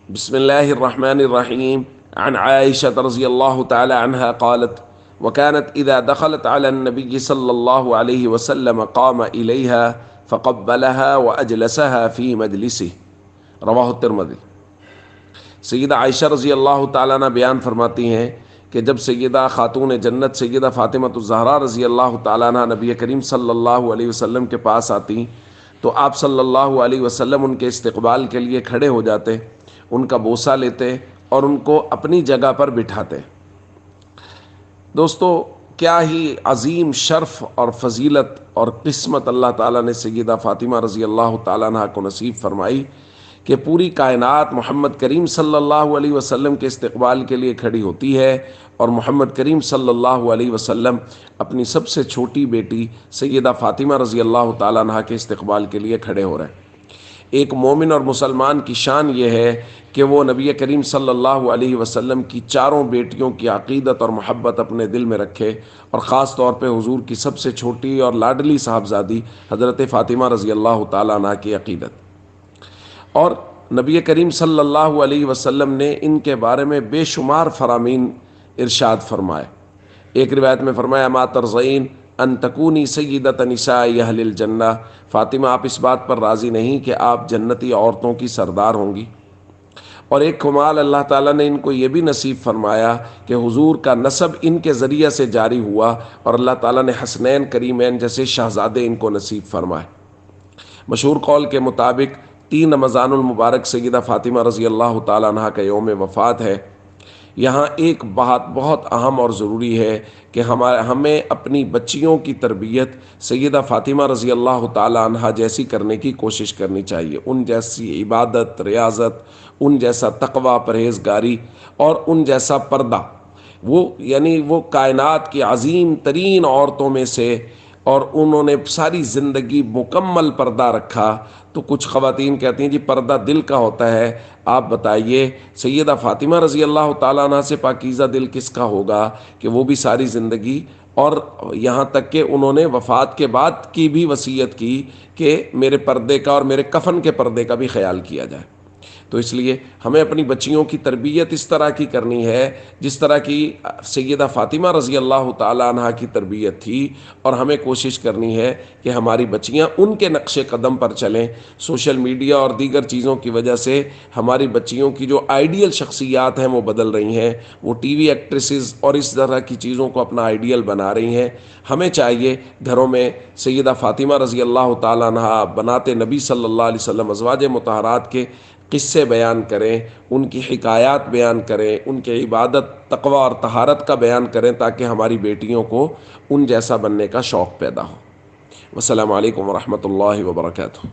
بسم الله الرحمن الرحيم. عن عائشة رضي الله تعالى عنها قالت: وكانت إذا دخلت على النبي صلى الله عليه وسلم قام إليها فقبلها وأجلسها في مجلسه. رواہ الترمذی۔ سیدہ عائشہ رضی اللہ تعالیٰ عنہ بیان فرماتی ہیں کہ جب سیدہ خاتون جنت سیدہ فاطمہ الزہرا رضی اللہ تعالیٰ عنہ نبی کریم صلی اللہ علیہ وسلم کے پاس آتی تو آپ صلی اللہ علیہ وسلم ان کے استقبال کے لیے کھڑے ہو جاتے، ان کا بوسہ لیتے اور ان کو اپنی جگہ پر بٹھاتے۔ دوستو، کیا ہی عظیم شرف اور فضیلت اور قسمت اللہ تعالیٰ نے سیدہ فاطمہ رضی اللہ تعالیٰ عنہ کو نصیب فرمائی کہ پوری کائنات محمد کریم صلی اللہ علیہ وسلم کے استقبال کے لیے کھڑی ہوتی ہے، اور محمد کریم صلی اللہ علیہ وسلم اپنی سب سے چھوٹی بیٹی سیدہ فاطمہ رضی اللہ تعالیٰ عنہ کے استقبال کے لیے کھڑے ہو رہے ہیں۔ ایک مومن اور مسلمان کی شان یہ ہے کہ وہ نبی کریم صلی اللہ علیہ وسلم کی چاروں بیٹیوں کی عقیدت اور محبت اپنے دل میں رکھے، اور خاص طور پہ حضور کی سب سے چھوٹی اور لاڈلی صاحبزادی حضرت فاطمہ رضی اللہ تعالیٰ عنہ کی عقیدت۔ اور نبی کریم صلی اللہ علیہ وسلم نے ان کے بارے میں بے شمار فرامین ارشاد فرمائے۔ ایک روایت میں فرمایا: اما ترضین ان تکونی سیدۃ نساء اہل الجنہ، فاطمہ آپ اس بات پر راضی نہیں کہ آپ جنتی عورتوں کی سردار ہوں گی؟ اور ایک کمال اللہ تعالیٰ نے ان کو یہ بھی نصیب فرمایا کہ حضور کا نسب ان کے ذریعہ سے جاری ہوا، اور اللہ تعالیٰ نے حسنین کریمین جیسے شہزادے ان کو نصیب فرمائے۔ مشہور قول کے مطابق 3 رمضان المبارک سیدہ فاطمہ رضی اللہ تعالیٰ عنہ کا یوم وفات ہے۔ یہاں ایک بات بہت اہم اور ضروری ہے کہ ہمیں اپنی بچیوں کی تربیت سیدہ فاطمہ رضی اللہ تعالیٰ عنہ جیسی کرنے کی کوشش کرنی چاہیے۔ ان جیسی عبادت، ریاضت، ان جیسا تقوی، پرہیزگاری اور ان جیسا پردہ، وہ کائنات کی عظیم ترین عورتوں میں سے، اور انہوں نے ساری زندگی مکمل پردہ رکھا۔ تو کچھ خواتین کہتی ہیں جی پردہ دل کا ہوتا ہے، آپ بتائیے سیدہ فاطمہ رضی اللہ تعالیٰ عنہ سے پاکیزہ دل کس کا ہوگا کہ وہ بھی ساری زندگی، اور یہاں تک کہ انہوں نے وفات کے بعد کی بھی وصیت کی کہ میرے پردے کا اور میرے کفن کے پردے کا بھی خیال کیا جائے۔ تو اس لیے ہمیں اپنی بچیوں کی تربیت اس طرح کی کرنی ہے جس طرح کی سیدہ فاطمہ رضی اللہ تعالیٰ عنہ کی تربیت تھی، اور ہمیں کوشش کرنی ہے کہ ہماری بچیاں ان کے نقش قدم پر چلیں۔ سوشل میڈیا اور دیگر چیزوں کی وجہ سے ہماری بچیوں کی جو آئیڈیل شخصیات ہیں وہ بدل رہی ہیں، وہ ٹی وی ایکٹریسز اور اس طرح کی چیزوں کو اپنا آئیڈیل بنا رہی ہیں۔ ہمیں چاہیے گھروں میں سیدہ فاطمہ رضی اللہ تعالیٰ عنہ، بنات نبی صلی اللہ علیہ وسلم، ازواج مطہرات کے قصے بیان کریں، ان کی حکایات بیان کریں، ان کے عبادت، تقوی اور طہارت کا بیان کریں، تاکہ ہماری بیٹیوں کو ان جیسا بننے کا شوق پیدا ہو۔ والسلام علیکم ورحمۃ اللہ وبرکاتہ۔